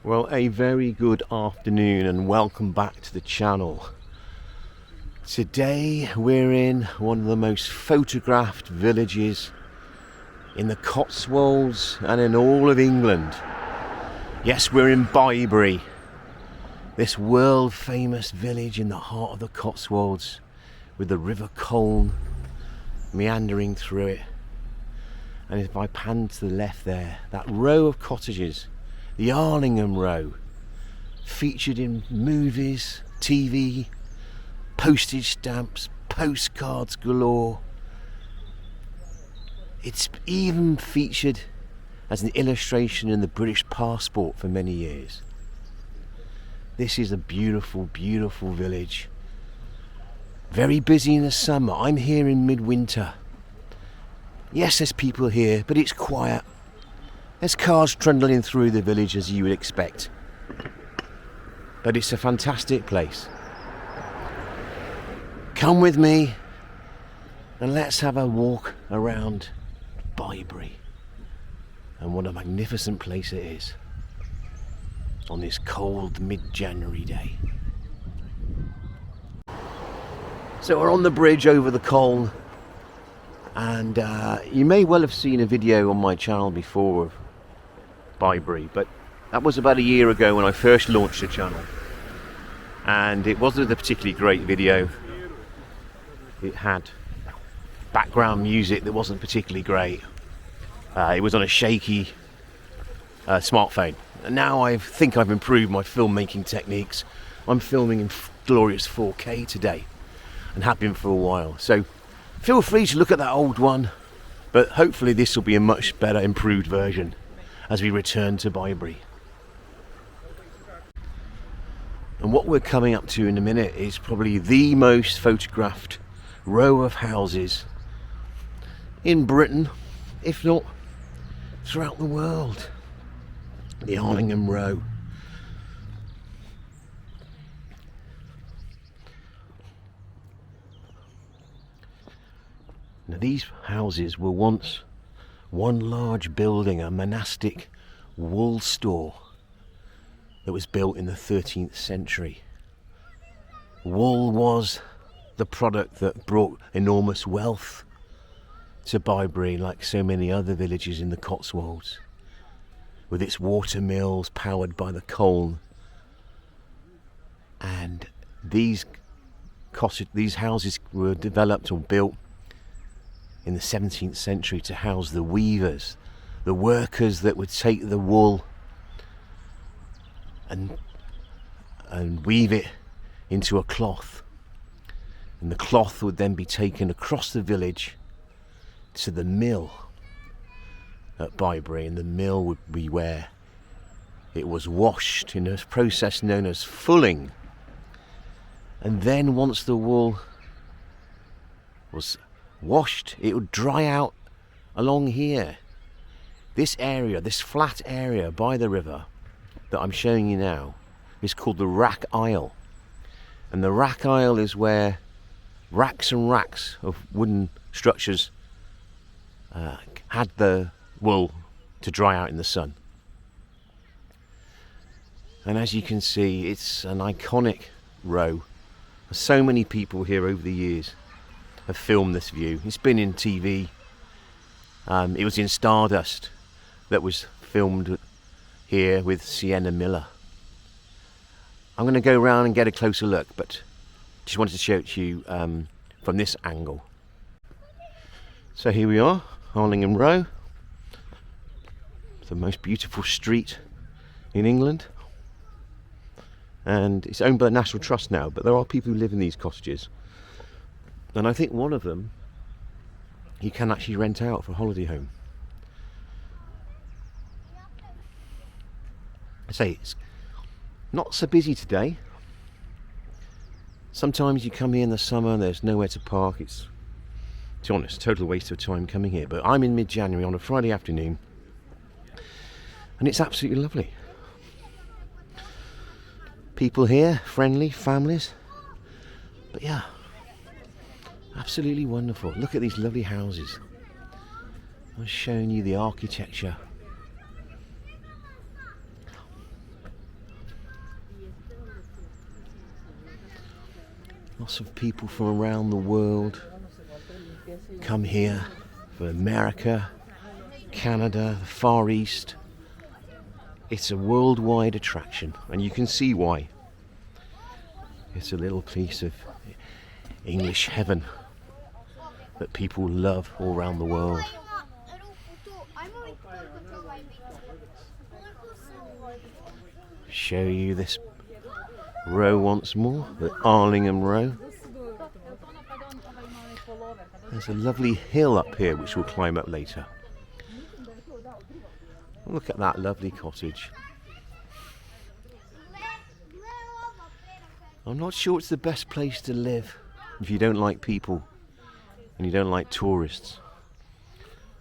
Well, a very good afternoon and welcome back to the channel. Today we're in one of the most photographed villages in the Cotswolds and in all of England. Yes, we're in Bibury, this world famous village in the heart of the Cotswolds with the River Colne meandering through it. And if I pan to the left there, that row of cottages, the Arlington Row, featured in movies, TV, postage stamps, postcards galore. It's even featured as an illustration in the British passport for many years. This is a beautiful, beautiful village. Very busy in the summer. I'm here in midwinter. Yes, there's people here, but it's quiet. There's cars trundling through the village as you would expect. But it's a fantastic place. Come with me and let's have a walk around Bibury. And what a magnificent place it is on this cold mid-January day. So we're on the bridge over the Colne, and you may well have seen a video on my channel before of Bibury, but that was about a year ago when I first launched the channel, and it wasn't a particularly great video. It had background music that wasn't particularly great. It was on a shaky smartphone, and now I think I've improved my filmmaking techniques. I'm filming in glorious 4K today and have been for a while, so feel free to look at that old one, but hopefully this will be a much better improved version as we return to Bibury. And what we're coming up to in a minute is probably the most photographed row of houses in Britain, if not throughout the world. The Arlington Row. Now these houses were once one large building, a monastic wool store that was built in the 13th century. Wool was the product that brought enormous wealth to Bibury, like so many other villages in the Cotswolds, with its water mills powered by the Colne. And these houses were developed or built in the 17th century to house the weavers, the workers that would take the wool and weave it into a cloth, and the cloth would then be taken across the village to the mill at Bibury, and the mill would be where it was washed in a process known as fulling. And then once the wool was washed, it would dry out along here. This area, this flat area by the river that I'm showing you now, is called the rack aisle. And the rack aisle is where racks and racks of wooden structures had the wool to dry out in the sun. And as you can see, it's an iconic row. So many people here over the years have filmed this view. It's been in TV. It was in Stardust that was filmed here with Sienna Miller. I'm going to go around and get a closer look, but just wanted to show it to you from this angle. So here we are, Arlington Row, the most beautiful street in England, and it's owned by the National Trust now, but there are people who live in these cottages. And I think one of them you can actually rent out for a holiday home. I say it's not so busy today. Sometimes you come here in the summer and there's nowhere to park. It's, to be honest, a total waste of time coming here. But I'm in mid-January on a Friday afternoon, and it's absolutely lovely. People here, friendly, families. But yeah, absolutely wonderful. Look at these lovely houses. I was showing you the architecture. Lots of people from around the world come here, for America, Canada, the Far East. It's a worldwide attraction, and you can see why. It's a little piece of English heaven that people love all around the world. Show you this row once more, the Arlington Row. There's a lovely hill up here which we'll climb up later. Look at that lovely cottage. I'm not sure it's the best place to live if you don't like people and you don't like tourists.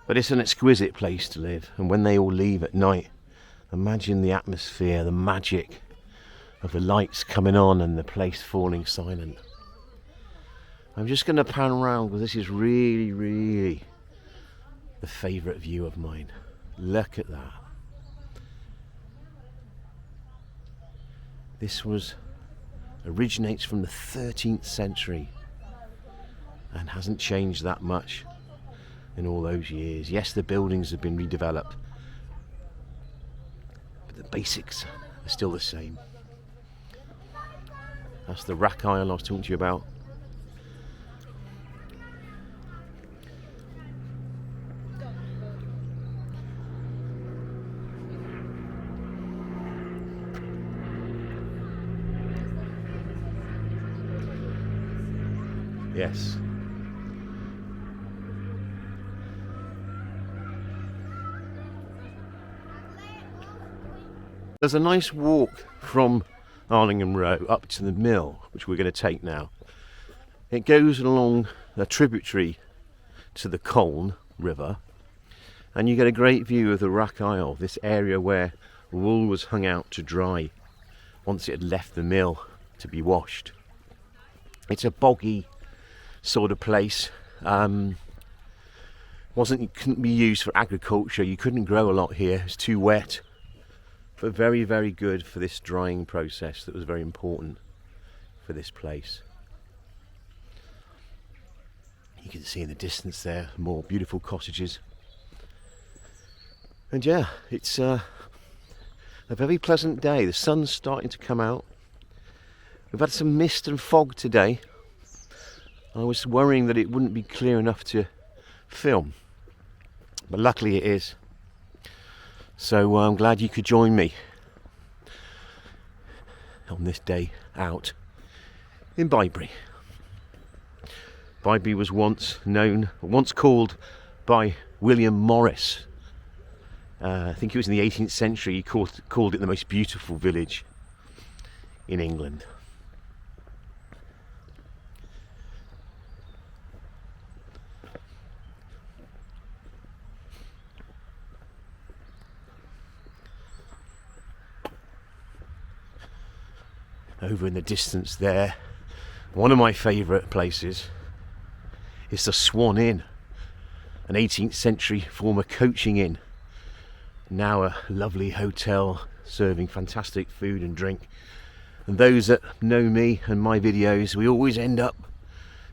But it's an exquisite place to live, and when they all leave at night, imagine the atmosphere, the magic of the lights coming on and the place falling silent. I'm just going to pan around because this is really, really the favourite view of mine. Look at that. This originates from the 13th century and hasn't changed that much in all those years. Yes, the buildings have been redeveloped, but the basics are still the same. That's the rack iron I was talking to you about. Yes. There's a nice walk from Arlington Row up to the mill, which we're going to take now. It goes along a tributary to the Colne River, and you get a great view of the Rack Isle, this area where wool was hung out to dry once it had left the mill to be washed. It's a boggy sort of place. Couldn't be used for agriculture. You couldn't grow a lot here. It's too wet. But very, very good for this drying process that was very important for this place. You can see in the distance there more beautiful cottages. And yeah, it's a very pleasant day. The sun's starting to come out. We've had some mist and fog today. I was worrying that it wouldn't be clear enough to film, but luckily it is. So I'm glad you could join me on this day out in Bibury. Bibury was once called by William Morris. I think it was in the 18th century. He called it the most beautiful village in England. Over in the distance there, one of my favourite places is the Swan Inn, an 18th century former coaching inn, now a lovely hotel serving fantastic food and drink. And those that know me and my videos, we always end up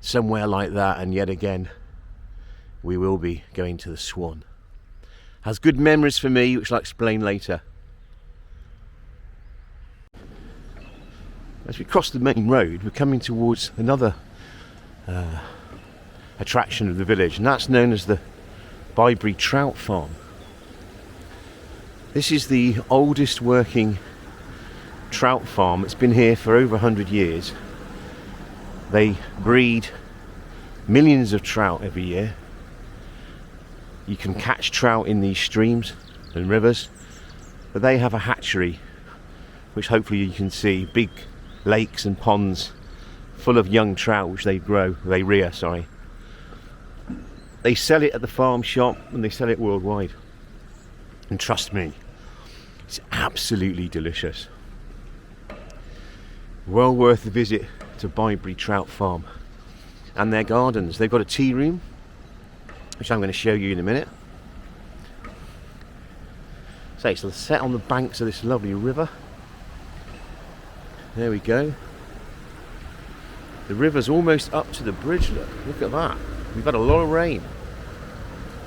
somewhere like that, and yet again we will be going to the Swan. Has good memories for me, which I'll explain later. As we cross the main road, we're coming towards another attraction of the village, and that's known as the Bibury Trout Farm. This is the oldest working trout farm. It's been here for over 100 years. They breed millions of trout every year. You can catch trout in these streams and rivers, but they have a hatchery, which hopefully you can see, big lakes and ponds full of young trout which they rear. They sell it at the farm shop and they sell it worldwide, and trust me, it's absolutely delicious. Well worth a visit to Bibury Trout Farm and their gardens. They've got a tea room which I'm going to show you in a minute. So it's set on the banks of this lovely river. There we go. The river's almost up to the bridge, look at that. We've had a lot of rain.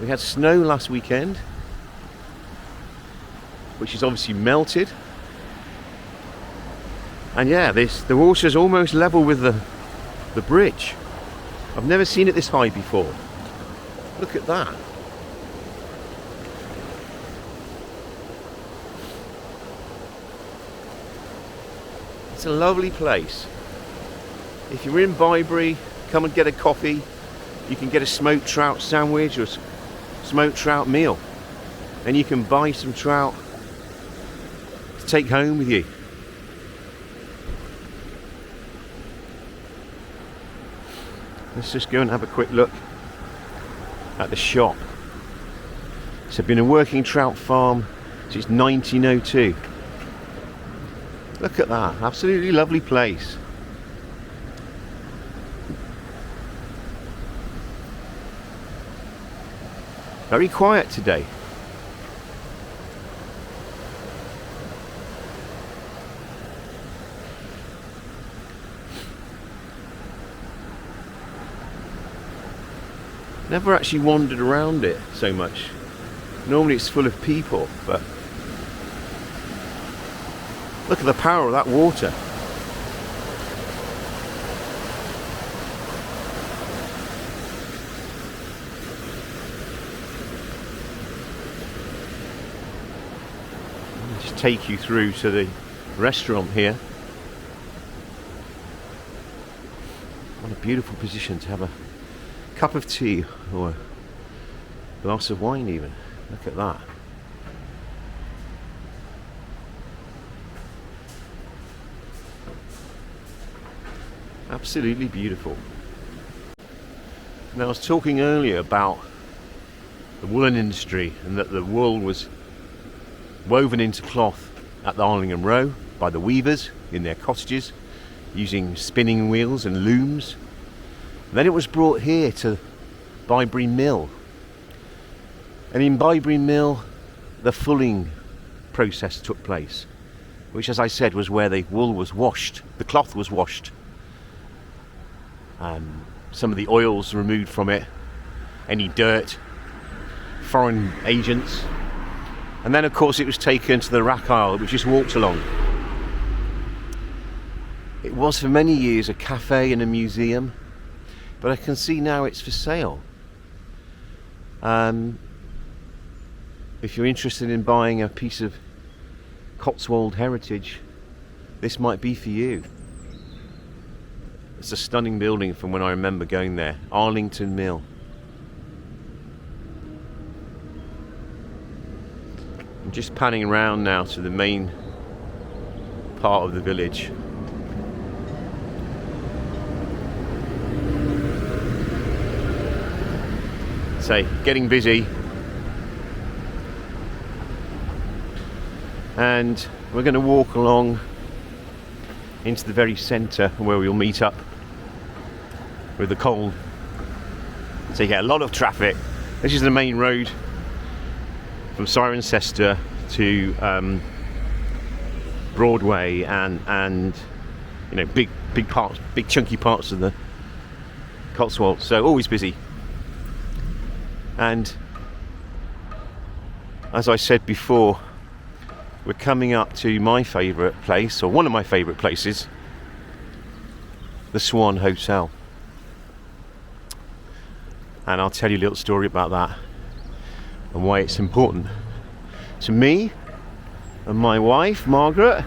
We had snow last weekend, which is obviously melted. And yeah, the water's almost level with the bridge. I've never seen it this high before. Look at that. It's a lovely place. If you're in Bibury, come and get a coffee. You can get a smoked trout sandwich or smoked trout meal. And you can buy some trout to take home with you. Let's just go and have a quick look at the shop. It's been a working trout farm since 1902. Look at that, absolutely lovely place. Very quiet today. Never actually wandered around it so much. Normally it's full of people, but look at the power of that water. I'll just take you through to the restaurant here. What a beautiful position to have a cup of tea or a glass of wine even. Look at that. Absolutely beautiful. Now I was talking earlier about the woolen industry and that the wool was woven into cloth at the Arlington Row by the weavers in their cottages using spinning wheels and looms. Then it was brought here to Bibury Mill. And in Bibury Mill, the fulling process took place, which, as I said, was where the wool was washed, the cloth was washed. Some of the oils removed from it, any dirt, foreign agents. And then, of course, it was taken to the rack aisle, which just walked along. It was for many years a cafe and a museum. But I can see now it's for sale. If you're interested in buying a piece of Cotswold heritage, this might be for you. It's a stunning building from when I remember going there. Arlington Mill. I'm just panning around now to the main part of the village. So, getting busy, and we're going to walk along into the very centre where we'll meet up with the coal. So you get a lot of traffic. This is the main road from Cirencester to Broadway and you know, big parts, big chunky parts of the Cotswolds. So always busy. And as I said before, we're coming up to my favourite place, or one of my favourite places, the Swan Hotel. And I'll tell you a little story about that and why it's important to me and my wife, Margaret,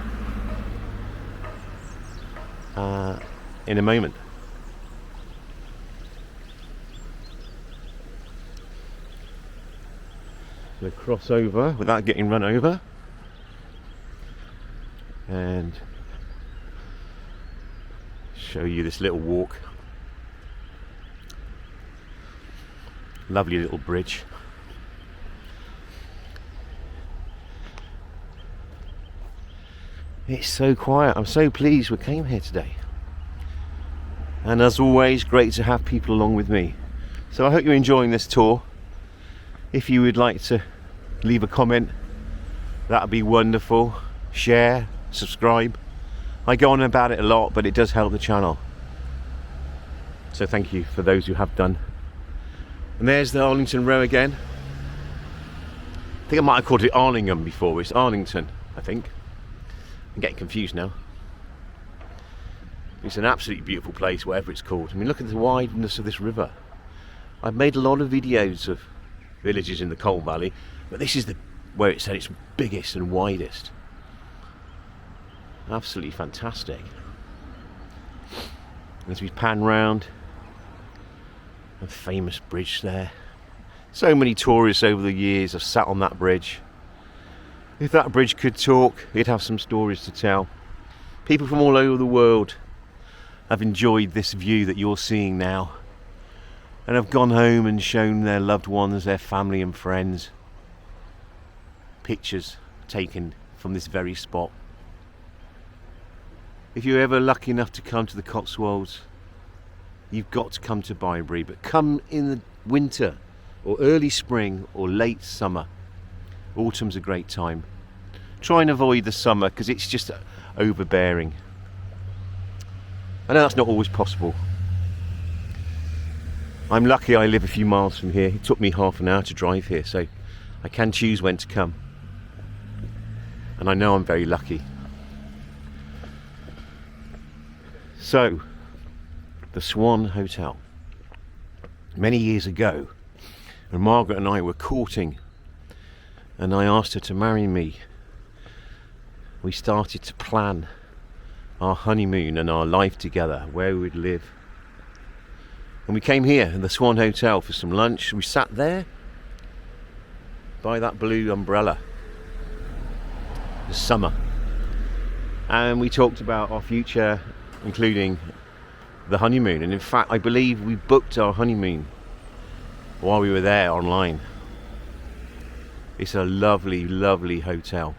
in a moment. We'll cross over without getting run over and show you this little walk. Lovely little bridge. It's so quiet. I'm so pleased we came here today. And as always, great to have people along with me. So I hope you're enjoying this tour. If you would like to leave a comment, that would be wonderful. Share, subscribe. I go on about it a lot, but it does help the channel. So thank you for those who have done. And there's the Arlington Row again. I think I might have called it Arlingham before. It's Arlington, I think. I'm getting confused now. It's an absolutely beautiful place, whatever it's called. I mean, look at the wideness of this river. I've made a lot of videos of villages in the Coal Valley, but this is where it's at its biggest and widest. Absolutely fantastic. As we pan round, a famous bridge there. So many tourists over the years have sat on that bridge. If that bridge could talk, it'd have some stories to tell. People from all over the world have enjoyed this view that you're seeing now, and have gone home and shown their loved ones, their family and friends, pictures taken from this very spot. If you're ever lucky enough to come to the Cotswolds, you've got to come to Bibury, but come in the winter or early spring or late summer. Autumn's a great time. Try and avoid the summer because it's just overbearing. I know that's not always possible. I'm lucky I live a few miles from here. It took me half an hour to drive here, so I can choose when to come. And I know I'm very lucky. So, the Swan Hotel. Many years ago, when Margaret and I were courting, and I asked her to marry me, we started to plan our honeymoon and our life together, where we would live. And we came here in the Swan Hotel for some lunch. We sat there by that blue umbrella. It was summer. And we talked about our future, including the honeymoon. And in fact, I believe we booked our honeymoon while we were there online. It's a lovely, lovely hotel.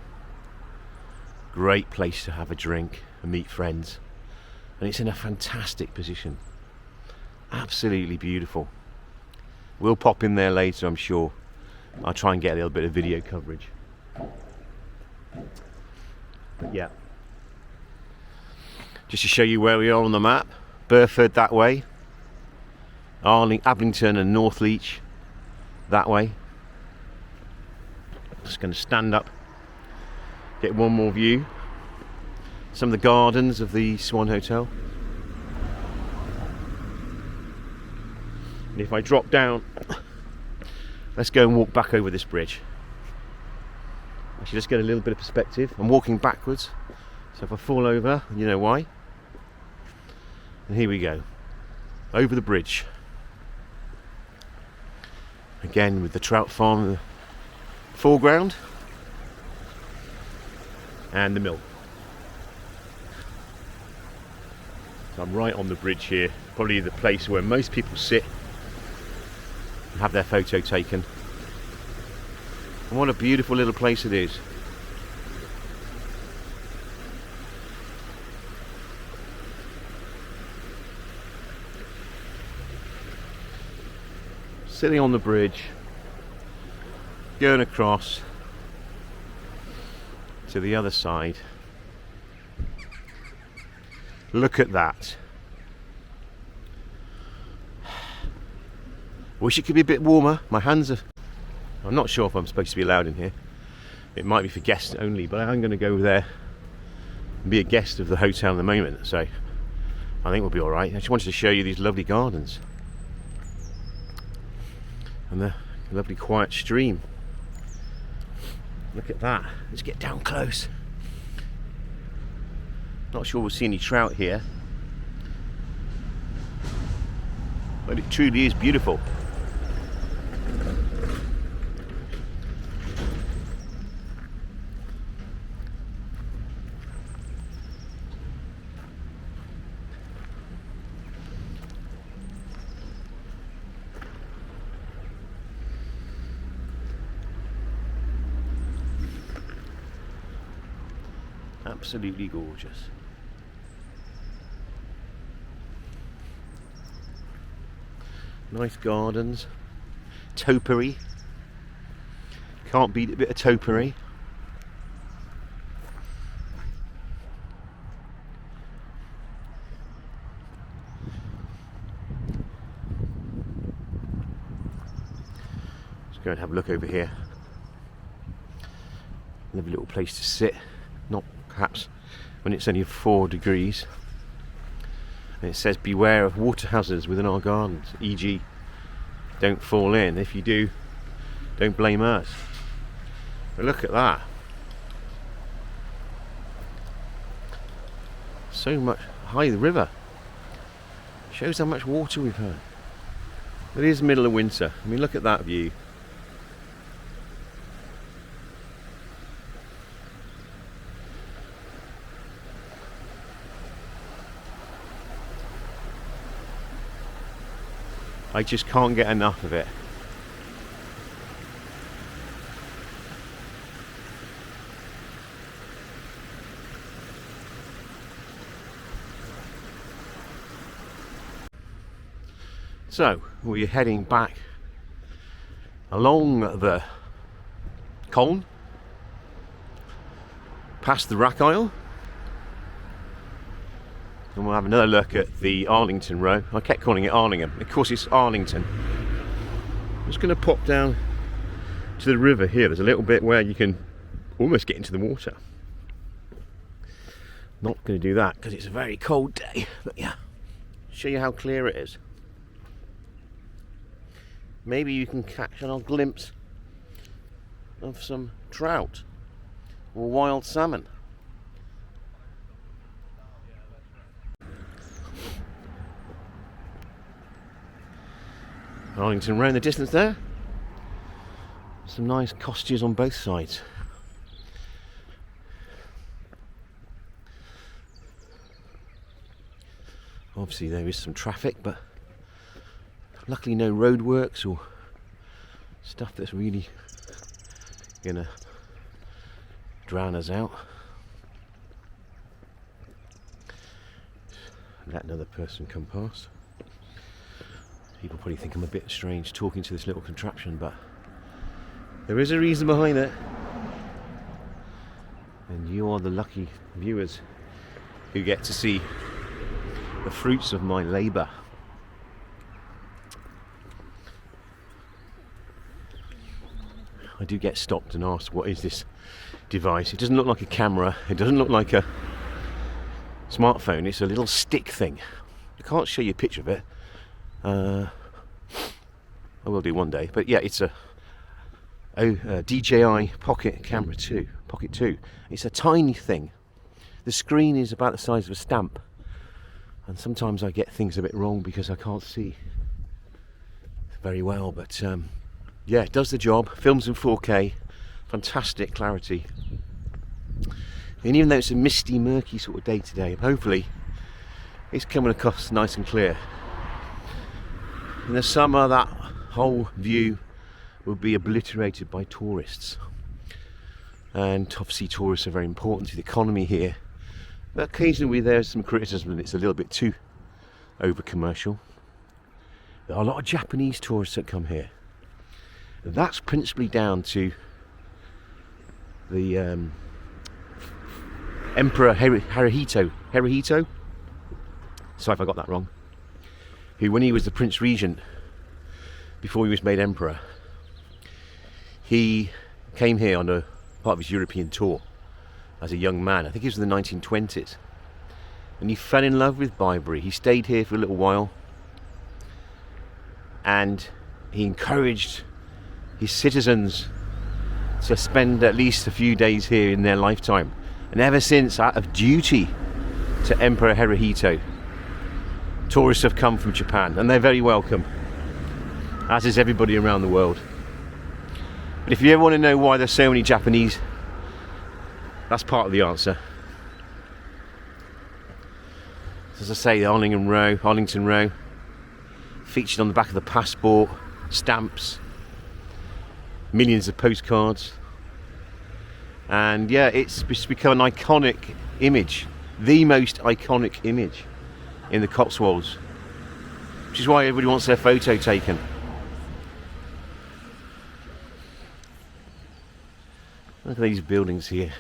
Great place to have a drink and meet friends. And it's in a fantastic position. Absolutely beautiful. We'll pop in there later, I'm sure. I'll try and get a little bit of video coverage. But yeah. Just to show you where we are on the map. Burford that way. Abington and Northleach that way. Just going to stand up, get one more view. Some of the gardens of the Swan Hotel. And if I drop down, let's go and walk back over this bridge. Actually, let's get a little bit of perspective. I'm walking backwards, so if I fall over, you know why. And here we go, over the bridge. Again with the trout farm in the foreground, and the mill. So I'm right on the bridge here, probably the place where most people sit and have their photo taken. And what a beautiful little place it is. Sitting on the bridge, going across to the other side. Look at that. Wish it could be a bit warmer. My hands are... I'm not sure if I'm supposed to be allowed in here. It might be for guests only, but I'm going to go there and be a guest of the hotel in the moment, so I think we'll be alright. I just wanted to show you these lovely gardens and the lovely quiet stream. Look at that. Let's get down close. Not sure we'll see any trout here, but it truly is beautiful. Absolutely gorgeous. Nice gardens. Topiary. Can't beat a bit of topiary. Go and have a look over here. Lovely little place to sit. Not perhaps when it's only 4 degrees. And it says beware of water hazards within our gardens, e.g. don't fall in. If you do, don't blame us. But look at that. So much high the river. Shows how much water we've had. It is middle of winter. I mean, look at that view. I just can't get enough of it. So we're heading back along the Colne, past the Rack Isle, and we'll have another look at the Arlington Row. I kept calling it Arlingham, of course it's Arlington. I'm just going to pop down to the river here. There's a little bit where you can almost get into the water. Not going to do that because it's a very cold day, but yeah, show you how clear it is. Maybe you can catch a glimpse of some trout or wild salmon. Arlington Row in the distance there. Some nice cottages on both sides. Obviously there is some traffic, but luckily no roadworks or stuff that's really gonna drown us out. Let another person come past. People probably think I'm a bit strange talking to this little contraption, but there is a reason behind it. And you are the lucky viewers who get to see the fruits of my labour. I do get stopped and asked, what is this device? It doesn't look like a camera, it doesn't look like a smartphone, it's a little stick thing. I can't show you a picture of it. I will do one day, but yeah, it's a DJI Pocket Camera 2, Pocket 2. It's a tiny thing. The screen is about the size of a stamp, and sometimes I get things a bit wrong because I can't see very well, but yeah, it does the job. Films in 4K, fantastic clarity. And even though it's a misty, murky sort of day today, hopefully it's coming across nice and clear. In the summer, that whole view will be obliterated by tourists. And obviously tourists are very important to the economy here. But occasionally there's some criticism that it's a little bit too over-commercial. There are a lot of Japanese tourists that come here. That's principally down to the Emperor Hirohito. Sorry if I got that wrong. Who, when he was the Prince Regent, before he was made Emperor, he came here on a part of his European tour as a young man. I think it was in the 1920s. And he fell in love with Bibury. He stayed here for a little while. And he encouraged his citizens to spend at least a few days here in their lifetime. And ever since, out of duty to Emperor Hirohito, tourists have come from Japan, and they're very welcome, as is everybody around the world. But if you ever want to know why there's so many Japanese, that's part of the answer. As I say, the Arlington Row, featured on the back of the passport, stamps, millions of postcards, and yeah, it's become an iconic image, the most iconic image in the Cotswolds, which is why everybody wants their photo taken. Look at these buildings here,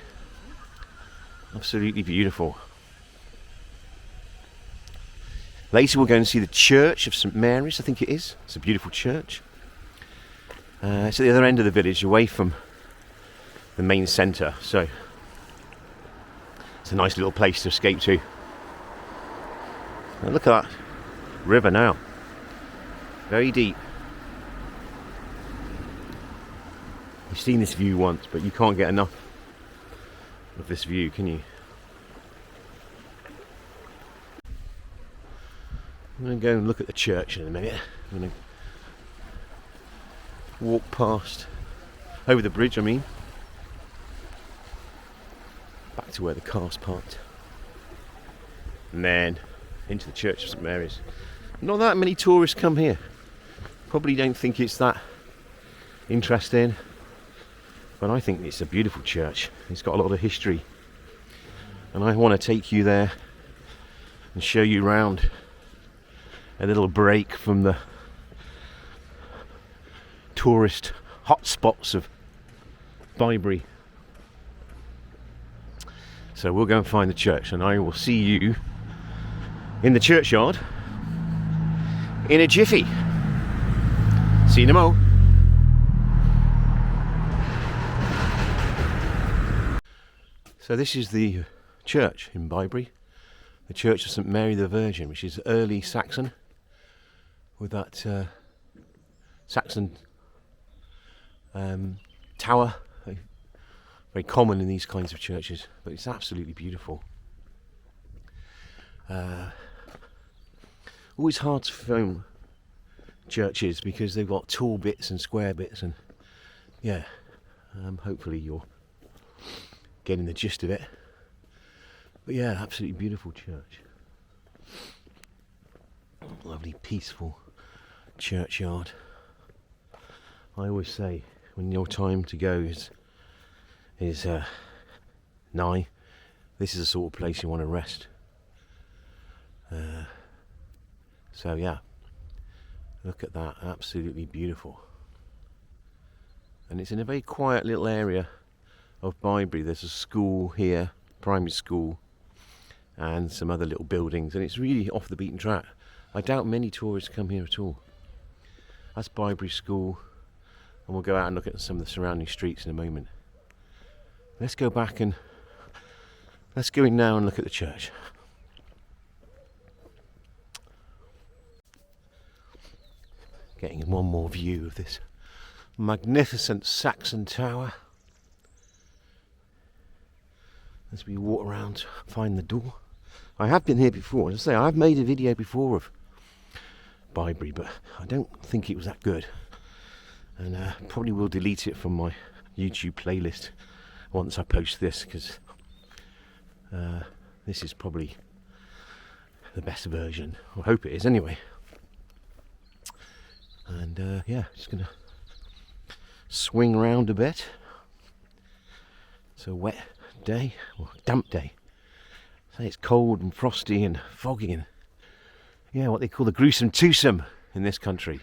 absolutely beautiful. Later we'll go and see the church of St Mary's, I think it is. It's a beautiful church. It's at the other end of the village, away from the main centre, so it's a nice little place to escape to. Now look at that river now, very deep. You've seen this view once, but you can't get enough of this view, can you? I'm going to go and look at the church in a minute. I'm going to walk past, over the bridge I mean, back to where the car's parked, and then into the Church of St Mary's. Not that many tourists come here. Probably don't think it's that interesting, but I think it's a beautiful church. It's got a lot of history, and I want to take you there and show you around. A little break from the tourist hotspots of Bibury. So we'll go and find the church, and I will see you in the churchyard in a jiffy. See you in a mo. So this is the church in Bibury, the Church of St Mary the Virgin, which is early Saxon, with that Saxon tower, very common in these kinds of churches, but it's absolutely beautiful. Always hard to film churches because they've got tall bits and square bits, and yeah, hopefully you're getting the gist of it. But yeah, absolutely beautiful church. Lovely, peaceful churchyard. I always say, when your time to go is nigh, this is the sort of place you want to rest. So yeah, look at that, absolutely beautiful. And it's in a very quiet little area of Bibury. There's a school here, primary school, and some other little buildings, and it's really off the beaten track. I doubt many tourists come here at all. That's Bibury School, and we'll go out and look at some of the surrounding streets in a moment. Let's go back and let's go in now and look at the church. Getting one more view of this magnificent Saxon tower as we walk around, find the door. I have been here before. As I say, I've made a video before of Bibury, but I don't think it was that good, and probably will delete it from my YouTube playlist once I post this, because this is probably the best version. I hope it is anyway. And yeah, just gonna swing around a bit. It's a wet day, or damp day. Say it's cold and frosty and foggy, and yeah, what they call the gruesome twosome in this country,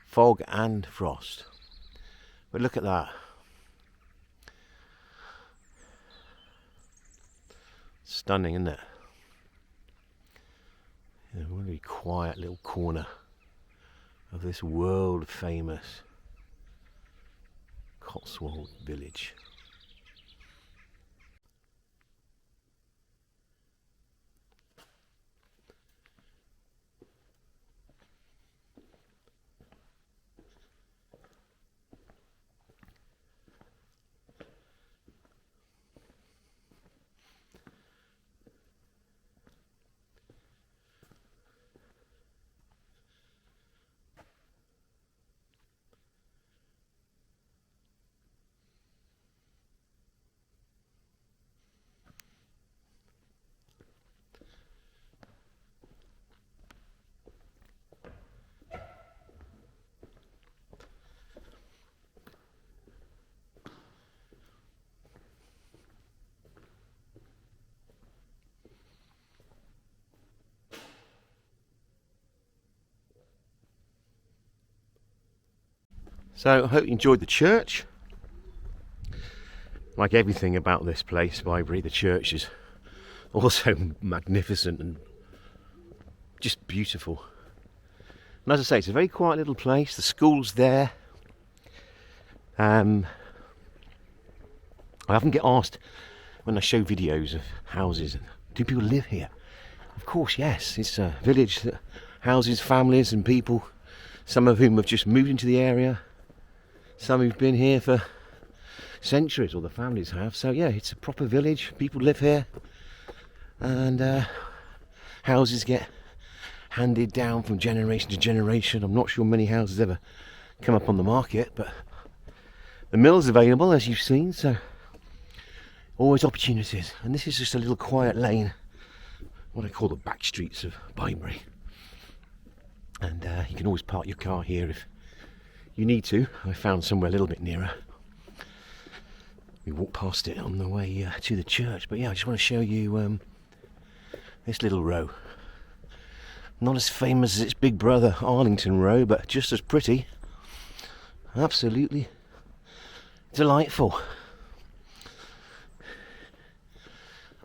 fog and frost. But look at that. Stunning, isn't it? Yeah, a really quiet little corner of this world famous Cotswold village. So I hope you enjoyed the church. Like everything about this place, Bibury, the church is also magnificent and just beautiful. And as I say, it's a very quiet little place. The school's there. I often get asked when I show videos of houses, do people live here? Of course, yes. It's a village that houses families and people, some of whom have just moved into the area, some who've been here for centuries, or the families have. So yeah, it's a proper village. People live here, and houses get handed down from generation to generation. I'm not sure many houses ever come up on the market, but the mill's available, as you've seen, so always opportunities. And this is just a little quiet lane, what I call the back streets of Bibury, and you can always park your car here if you need to. I found somewhere a little bit nearer. We walked past it on the way to the church, but yeah, I just want to show you this little row. Not as famous as its big brother Arlington Row, but just as pretty. Absolutely delightful.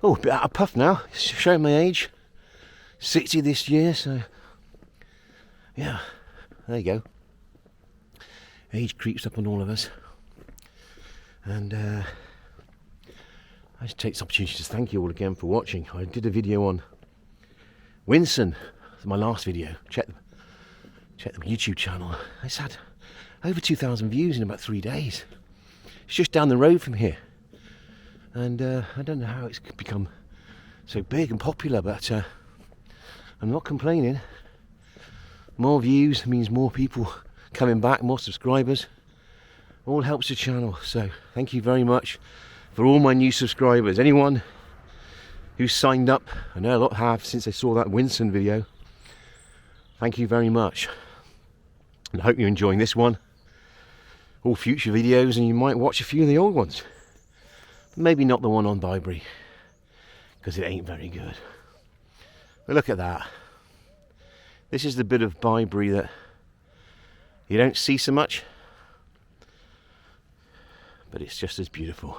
Oh, a bit out of puff now, showing my age. 60 this year, so yeah, there you go. Age creeps up on all of us. And I just take this opportunity to thank you all again for watching. I did a video on Winson, my last video. Check the YouTube channel. It's had over 2,000 views in about 3 days. It's just down the road from here, and I don't know how it's become so big and popular, but I'm not complaining. More views means more people coming back, more subscribers. All helps the channel, so thank you very much for all my new subscribers. Anyone who's signed up, I know a lot have since they saw that Winson video. Thank you very much, and I hope you're enjoying this one, all future videos, and you might watch a few of the old ones. Maybe not the one on Bibury, because it ain't very good. But look at that. This is the bit of Bibury that you don't see so much, but it's just as beautiful.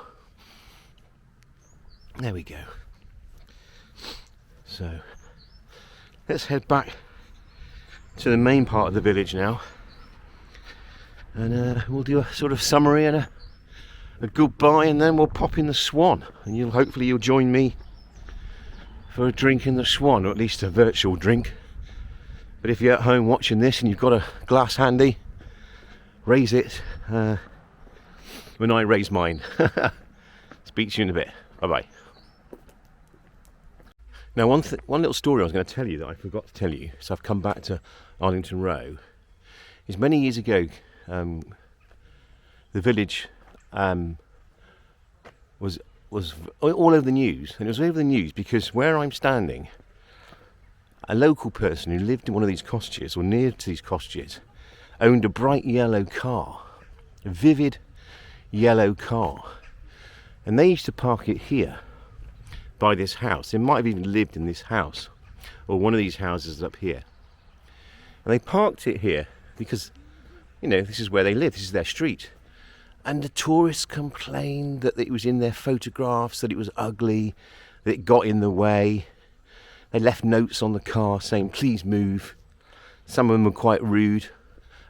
There we go. So let's head back to the main part of the village now, and we'll do a sort of summary and a goodbye, and then we'll pop in the Swan, and hopefully you'll join me for a drink in the Swan, or at least a virtual drink. But if you're at home watching this and you've got a glass handy, raise it when I raise mine. Speak to you in a bit. Bye bye. Now one little story I was going to tell you that I forgot to tell you, so I've come back to Arlington Row, is many years ago the village was all over the news, and it was over the news because where I'm standing, a local person who lived in one of these cottages, or near to these cottages, owned a bright yellow car, a vivid yellow car, and they used to park it here by this house. They might have even lived in this house, or one of these houses up here, and they parked it here because, you know, this is where they live, this is their street. And the tourists complained that it was in their photographs, that it was ugly, that it got in the way. They left notes on the car saying, please move. Some of them were quite rude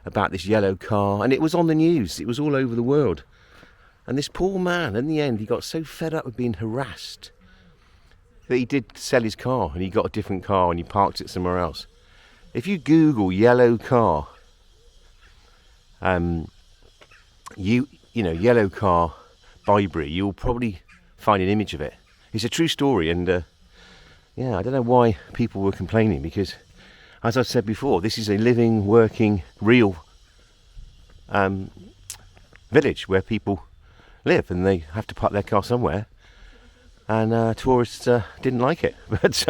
about this yellow car, and it was on the news, it was all over the world. And this poor man, in the end, he got so fed up with being harassed that he did sell his car, and he got a different car and he parked it somewhere else. If you Google yellow car, you know, yellow car Bibury, you'll probably find an image of it. It's a true story, and yeah, I don't know why people were complaining, because, as I've said before, this is a living, working, real village where people live, and they have to park their car somewhere, and tourists didn't like it. But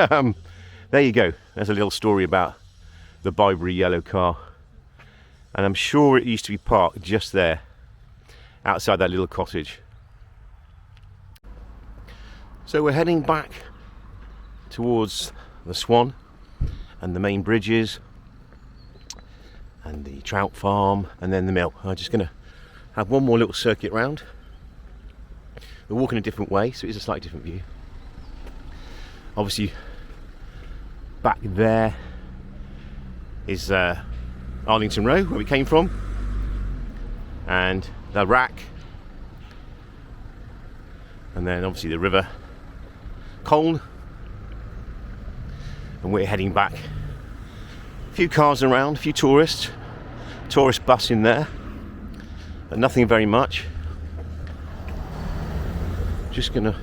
there you go. There's a little story about the Bibury yellow car, and I'm sure it used to be parked just there, outside that little cottage. So we're heading back towards the Swan and the main bridges and the trout farm and then the mill. I'm just going to have one more little circuit round. We're walking a different way, so it's a slightly different view. Obviously back there is Arlington Row, where we came from, and the rack, and then obviously the river Colne, and we're heading back. A few cars around, a few tourist bus in there, but nothing very much. Just gonna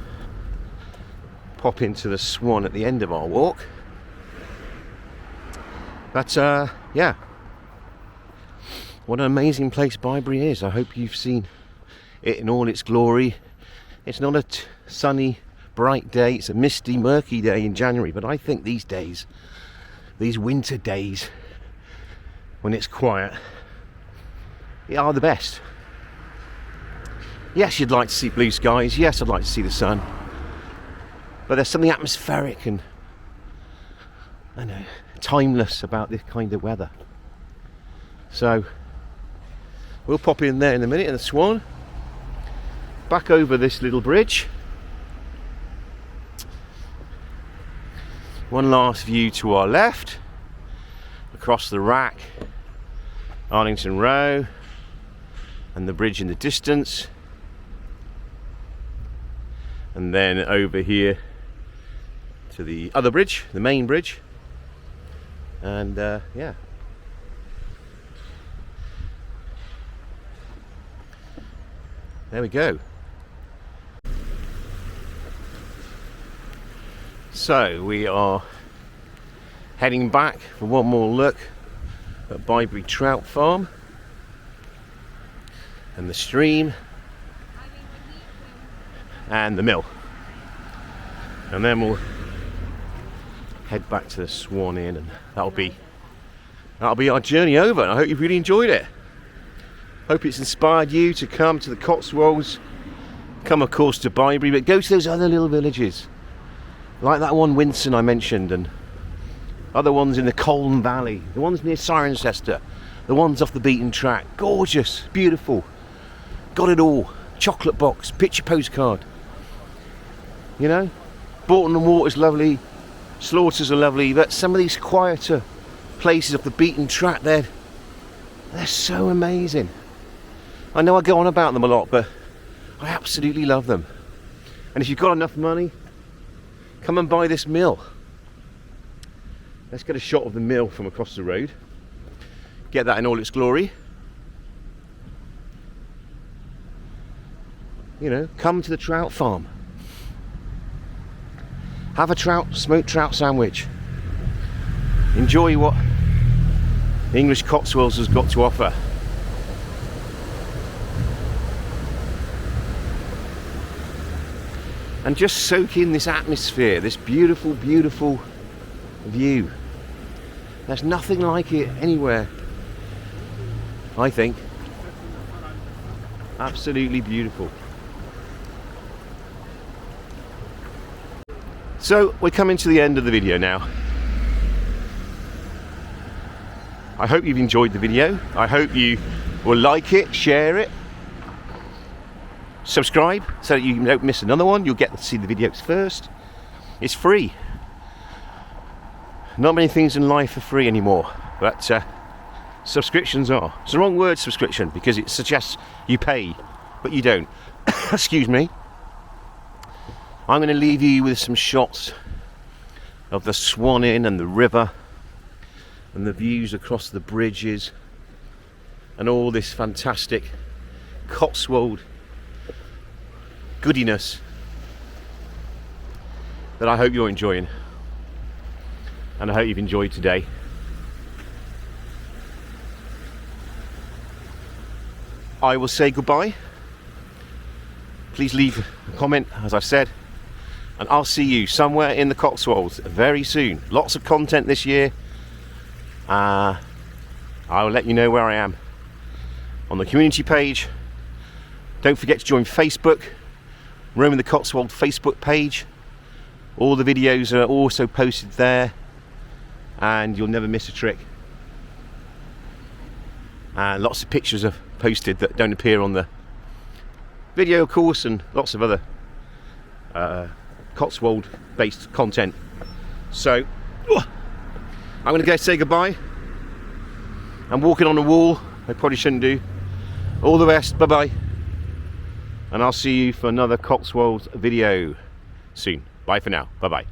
pop into the Swan at the end of our walk. But yeah, what an amazing place Bibury is. I hope you've seen it in all its glory. It's not a sunny, bright day. It's a misty, murky day in January, but I think these days, these winter days, when it's quiet, are the best. Yes, you'd like to see blue skies. Yes, I'd like to see the sun. But there's something atmospheric and, I know, timeless about this kind of weather. So we'll pop in there in a minute in the Swan, back over this little bridge. One last view to our left, across the rack, Arlington Row, and the bridge in the distance, and then over here to the other bridge, the main bridge. And yeah, there we go. So we are heading back for one more look at Bibury Trout Farm and the stream and the mill, and then we'll head back to the Swan Inn, and that'll be our journey over. And I hope you've really enjoyed it. Hope it's inspired you to come to the Cotswolds, come of course to Bibury, but go to those other little villages like that one Winson I mentioned, and other ones in the Colne Valley, the ones near Cirencester, the ones off the beaten track. Gorgeous, beautiful, got it all. Chocolate box, picture postcard, you know. Bourton and Water's lovely, Slaughters are lovely, but some of these quieter places off the beaten track, they're so amazing. I know I go on about them a lot, but I absolutely love them. And if you've got enough money, come and buy this mill. Let's get a shot of the mill from across the road, get that in all its glory. You know, come to the trout farm, have a smoked trout sandwich, enjoy what the English Cotswolds has got to offer. And just soak in this atmosphere, this beautiful, beautiful view. There's nothing like it anywhere, I think. Absolutely beautiful. So we're coming to the end of the video now. I hope you've enjoyed the video. I hope you will like it, share it, subscribe so that you don't miss another one. You'll get to see the videos first. It's free. Not many things in life are free anymore, but subscriptions are. It's the wrong word, subscription, because it suggests you pay, but you don't. Excuse me. I'm going to leave you with some shots of the Swan Inn and the river and the views across the bridges and all this fantastic Cotswold goodiness that I hope you're enjoying, and I hope you've enjoyed today. I will say goodbye. Please leave a comment, as I've said, and I'll see you somewhere in the Cotswolds very soon. Lots of content this year. I will let you know where I am on the community page. Don't forget to join Facebook, Roaming the Cotswold Facebook page. All the videos are also posted there, and you'll never miss a trick. And lots of pictures are posted that don't appear on the video, of course, and lots of other Cotswold based content. So I'm going to go say goodbye. I'm walking on a wall, I probably shouldn't do. All the best, bye bye. and I'll see you for another Cotswolds video soon. Bye for now. Bye bye.